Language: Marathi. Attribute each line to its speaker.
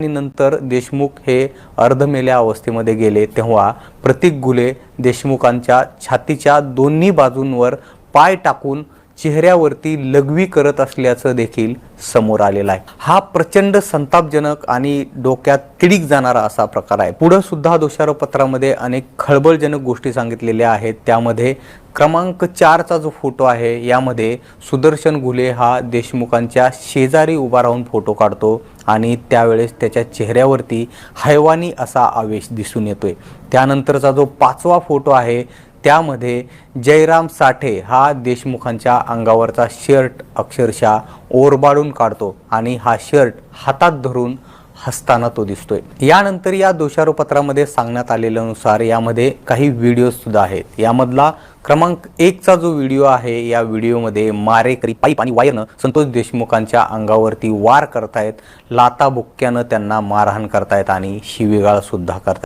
Speaker 1: नंतर देशमुख हे अर्धमेल्या अवस्थेमध्ये गेले तेव्हा प्रतीक घुले देशमुखांच्या छातीच्या दोन्ही बाजूंवर पाय टाकून चेहऱ्यावरती लघवी करत असल्याचं देखील समोर आलेलं आहे। हा प्रचंड संतापजनक आणि डोक्यात तिडीक जाणारा असा प्रकार आहे। पुढे सुद्धा दोषारोपपत्रामध्ये अनेक खळबळजनक गोष्टी सांगितलेल्या आहेत। त्यामध्ये क्रमांक 4 चा जो फोटो आहे यामध्ये सुदर्शन घुले हा देशमुखांच्या शेजारी उभा राहून फोटो काढतो आणि त्यावेळेस त्याच्या चेहऱ्यावरती हैवानी असा आवेश दिसून येतोय। त्यानंतरचा जो 5वा फोटो आहे त्यामध्ये जयराम साठे हा देशमुखांच्या अंगावरचा शर्ट अक्षरशः ओरबाडून काढतो आणि हा शर्ट हातात धरून हसताना तो दिसतोय। यानंतर या दोषारोपपत्रामध्ये सांगण्यात आलेल्यानुसार यामध्ये काही व्हिडिओज सुद्धा आहेत। यामधला क्रमांक 1 चा जो व्हिडिओ आहे या व्हिडिओमध्ये मारेकरी पाईप आणि वायरनं संतोष देशमुखांच्या अंगावरती वार करतायत, लाता बुक्क्यानं त्यांना मारहाण करतायत आणि शिवीगाळ सुद्धा करतायत।